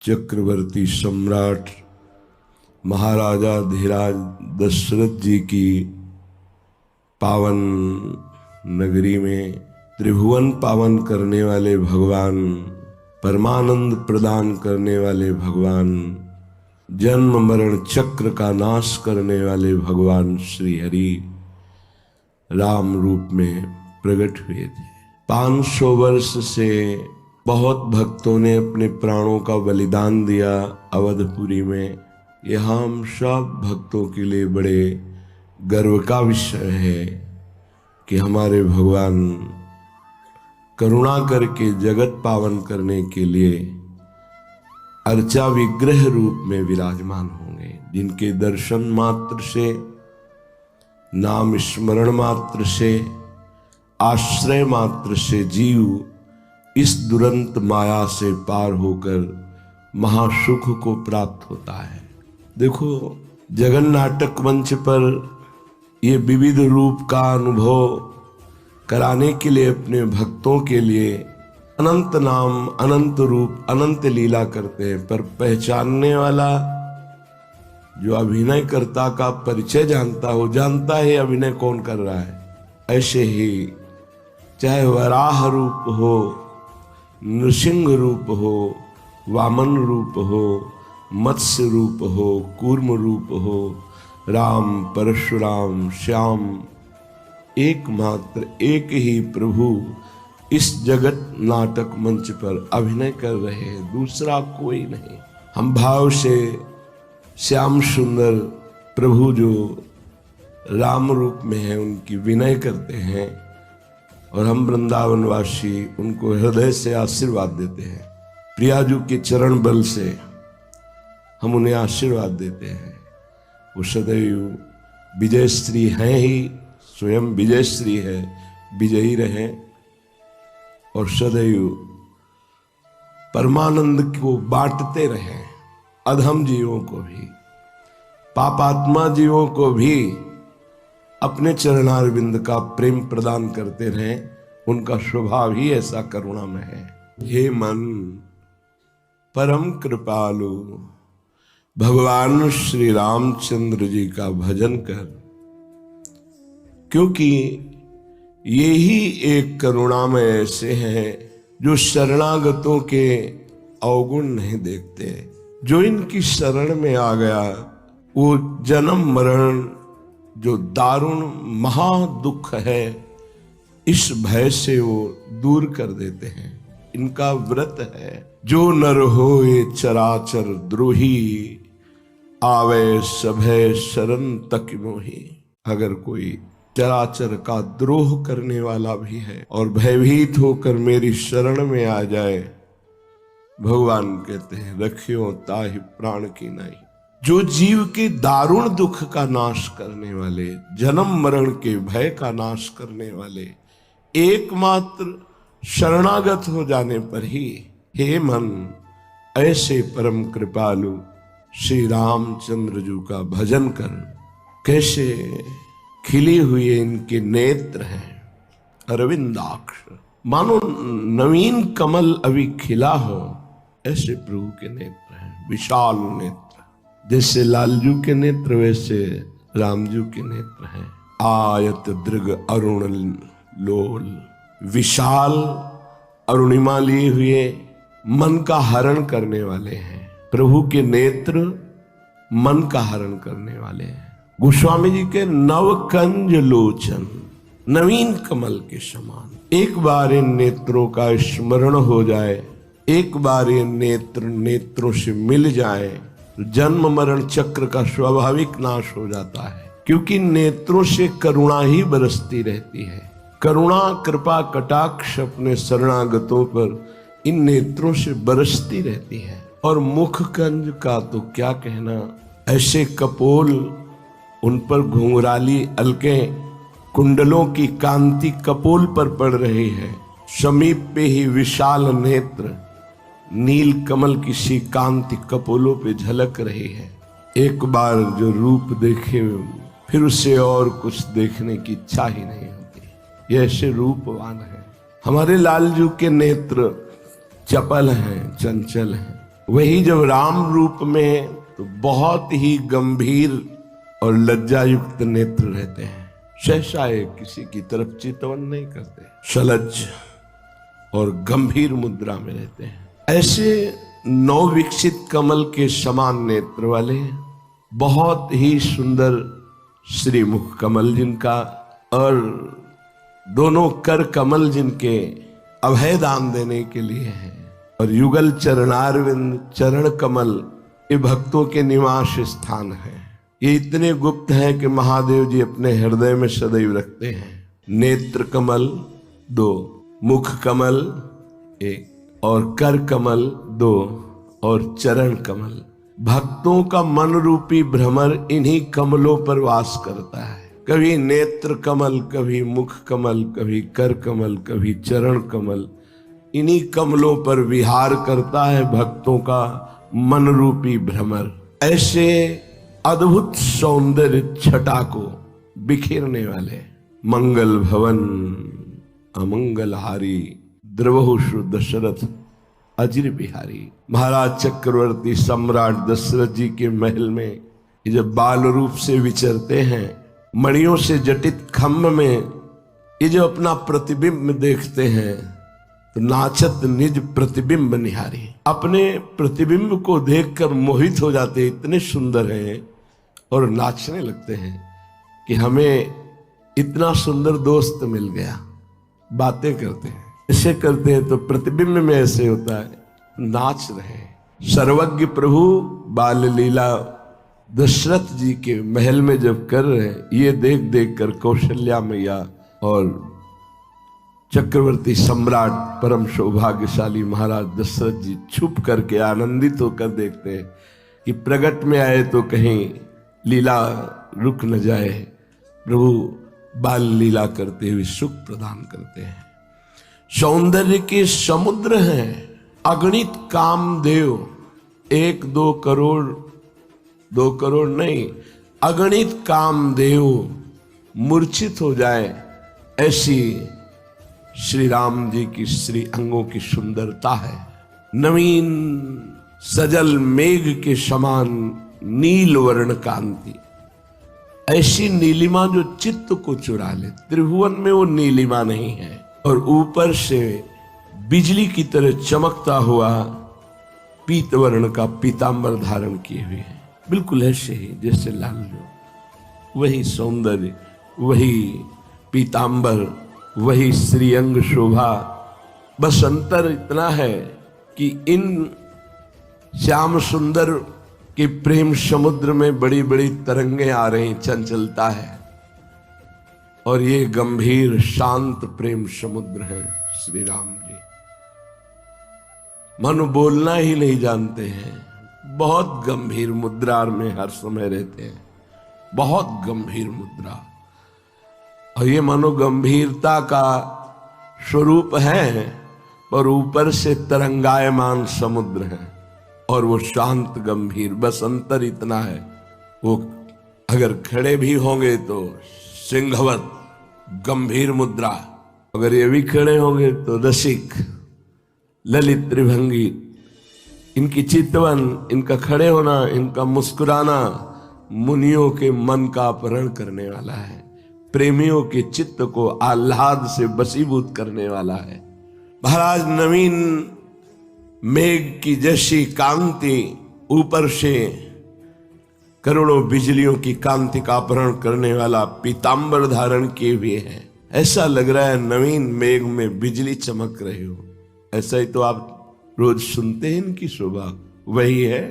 चक्रवर्ती सम्राट महाराजा धीराज दशरथ जी की पावन नगरी में त्रिभुवन पावन करने वाले भगवान, परमानंद प्रदान करने वाले भगवान, जन्म मरण चक्र का नाश करने वाले भगवान श्री हरि राम रूप में प्रकट हुए थे। 500 वर्ष से बहुत भक्तों ने अपने प्राणों का बलिदान दिया अवधपुरी में। यह हम सब भक्तों के लिए बड़े गर्व का विषय है कि हमारे भगवान करुणा करके जगत पावन करने के लिए अर्चा विग्रह रूप में विराजमान होंगे, जिनके दर्शन मात्र से, नाम स्मरण मात्र से, आश्रय मात्र से जीव इस दुरंत माया से पार होकर महासुख को प्राप्त होता है। देखो, जगन नाटक मंच पर ये विविध रूप का अनुभव कराने के लिए अपने भक्तों के लिए अनंत नाम, अनंत रूप, अनंत लीला करते हैं, पर पहचानने वाला जो अभिनयकर्ता का परिचय जानता हो, जानता है अभिनय कौन कर रहा है। ऐसे ही चाहे वराह रूप हो, नृसिंह रूप हो, वामन रूप हो, मत्स्य रूप हो, कूर्म रूप हो, राम, परशुराम, श्याम, एकमात्र एक ही प्रभु इस जगत नाटक मंच पर अभिनय कर रहे हैं, दूसरा कोई नहीं। हम भाव से श्याम सुंदर प्रभु जो राम रूप में है उनकी विनय करते हैं, और हम वृंदावनवासी उनको हृदय से आशीर्वाद देते हैं। प्रियाजू के चरण बल से हम उन्हें आशीर्वाद देते हैं। वो सदैव विजय श्री हैं ही, स्वयं विजय श्री है, विजयी रहे और सदैव परमानंद को बांटते रहें। अधम जीवों को भी, पापात्मा जीवों को भी अपने चरणारविंद का प्रेम प्रदान करते रहें। उनका स्वभाव ही ऐसा करुणामय है। हे मन, परम कृपालु भगवान श्री रामचंद्र जी का भजन कर, क्योंकि ये ही एक करुणामय ऐसे हैं जो शरणागतों के अवगुण नहीं देखते। जो इनकी शरण में आ गया वो जन्म मरण जो दारुण महा दुख है, इस भय से वो दूर कर देते हैं। इनका व्रत है, जो नर होए चराचर द्रोही, आवे सभय शरण तक मोही। अगर कोई चराचर का द्रोह करने वाला भी है और भयभीत होकर मेरी शरण में आ जाए, भगवान कहते हैं रखियो ताहि प्राण की नहीं। जो जीव के दारुण दुख का नाश करने वाले, जन्म मरण के भय का नाश करने वाले, एकमात्र शरणागत हो जाने पर ही, हे मन, ऐसे परम कृपालु श्री रामचंद्र जी का भजन कर। कैसे खिली हुए इनके नेत्र हैं, अरविंदाक्ष, मानो नवीन कमल अभी खिला हो, ऐसे प्रभु के नेत्र हैं, विशाल नेत्र। जैसे लालजू के नेत्र वैसे रामजू के नेत्र हैं। आयत दृग अरुण लोल, विशाल अरुणिमा लिए हुए मन का हरण करने वाले हैं। प्रभु के नेत्र मन का हरण करने वाले हैं। गोस्वामी जी के नवकंज लोचन, नवीन कमल के समान। एक बार इन नेत्रों का स्मरण हो जाए, एक बार ये नेत्रों से मिल जाए, जन्म मरण चक्र का स्वाभाविक नाश हो जाता है। क्योंकि नेत्रों से करुणा ही बरसती रहती है। करुणा, कृपा, कटाक्ष अपने शरणागतों पर इन नेत्रों से बरसती रहती है। और मुख कंज का तो क्या कहना, ऐसे कपोल, उन पर घुंघराली अलकें, कुंडलों की कांति कपोल पर पड़ रही है। समीप पे ही विशाल नेत्र, नील कमल की सी कांति कपोलों पे झलक रही है। एक बार जो रूप देखे फिर उसे और कुछ देखने की इच्छा ही नहीं होती। ये ऐसे रूपवान है। हमारे लालजू के नेत्र चपल हैं, चंचल हैं, वही जब राम रूप में तो बहुत ही गंभीर और लज्जायुक्त नेत्र रहते हैं, सहसा किसी की तरफ चितवन नहीं करते, सलज्ज और गंभीर मुद्रा में रहते हैं। ऐसे नवविकसित कमल के समान नेत्र वाले बहुत ही सुंदर श्रीमुख कमल जिनका और दोनों कर कमल जिनके अभय दान देने के लिए हैं, और युगल चरणारविंद चरण कमल ये भक्तों के निवास स्थान है। ये इतने गुप्त हैं कि महादेव जी अपने हृदय में सदैव रखते हैं। नेत्र कमल 2, मुख कमल 1, और कर कमल 2, और चरण कमल। भक्तों का मन रूपी भ्रमर इन्हीं कमलों पर वास करता है। कभी नेत्र कमल, कभी मुख कमल, कभी कर कमल, कभी चरण कमल, इन्हीं कमलों पर विहार करता है भक्तों का मन रूपी भ्रमर। ऐसे अद्भुत सौंदर्य छटा को बिखेरने वाले मंगल भवन अमंगलहारी द्रवहुषु दशरथ अजिर बिहारी। महाराज चक्रवर्ती सम्राट दशरथ जी के महल में ये जब बाल रूप से विचरते हैं, मणियों से जटित खम्भ में ये जो अपना प्रतिबिंब देखते हैं तो नाचत निज प्रतिबिंब निहारी, अपने प्रतिबिंब को देखकर मोहित हो जाते, इतने सुंदर हैं, और नाचने लगते हैं कि हमें इतना सुंदर दोस्त मिल गया। बातें करते हैं, ऐसे करते हैं तो प्रतिबिंब में ऐसे होता है, नाच रहे। सर्वज्ञ प्रभु बाल लीला दशरथ जी के महल में जब कर रहे हैं, ये देख देख कर कौशल्या मैया और चक्रवर्ती सम्राट परम सौभाग्यशाली महाराज दशरथ जी छुप करके आनंदित होकर देखते हैं कि प्रगट में आए तो कहीं लीला रुक न जाए। प्रभु बाल लीला करते हुए सुख प्रदान करते हैं। सौंदर्य के समुद्र हैं अगणित कामदेव, 1-2 करोड़, 2 करोड़ नहीं, अगणित कामदेव मूर्छित हो जाए, ऐसी श्री राम जी की श्री अंगों की सुंदरता है। नवीन सजल मेघ के समान नील वर्ण कांति, ऐसी नीलिमा जो चित्त को चुरा ले। त्रिभुवन में वो नीलिमा नहीं है, और ऊपर से बिजली की तरह चमकता हुआ पीत वर्ण का पीतांबर धारण किए हुए है, बिल्कुल ऐसे ही जैसे लाल जो। वही सौंदर्य, वही पीतांबर, वही श्रीअंग शोभा। बस अंतर इतना है कि इन श्याम सुंदर के प्रेम समुद्र में बड़ी बड़ी तरंगें आ रही, चंचलता है, और ये गंभीर शांत प्रेम समुद्र है श्री राम जी। मन बोलना ही नहीं जानते हैं, बहुत गंभीर मुद्रा में हर समय रहते हैं, बहुत गंभीर मुद्रा। और ये मनोगंभीरता का स्वरूप है, पर ऊपर से तरंगायमान समुद्र है, और वो शांत गंभीर। बस अंतर इतना है, वो अगर खड़े भी होंगे तो सिंहवत गंभीर मुद्रा, अगर ये भी खड़े होंगे तो रसिक ललित त्रिभंगी। इनकी चितवन, इनका खड़े होना, इनका मुस्कुराना मुनियों के मन का अपहरण करने वाला है, प्रेमियों के चित्त को आह्लाद से बसीभूत करने वाला है। महाराज नवीन मेघ की जैसी कांति, ऊपर से करोड़ों बिजलियों की कांति का अपहरण करने वाला पीतांबर धारण किए हुए हैं। ऐसा लग रहा है नवीन मेघ में बिजली चमक रही हो। ऐसा ही तो आप रोज सुनते हैं इनकी शोभा। वही है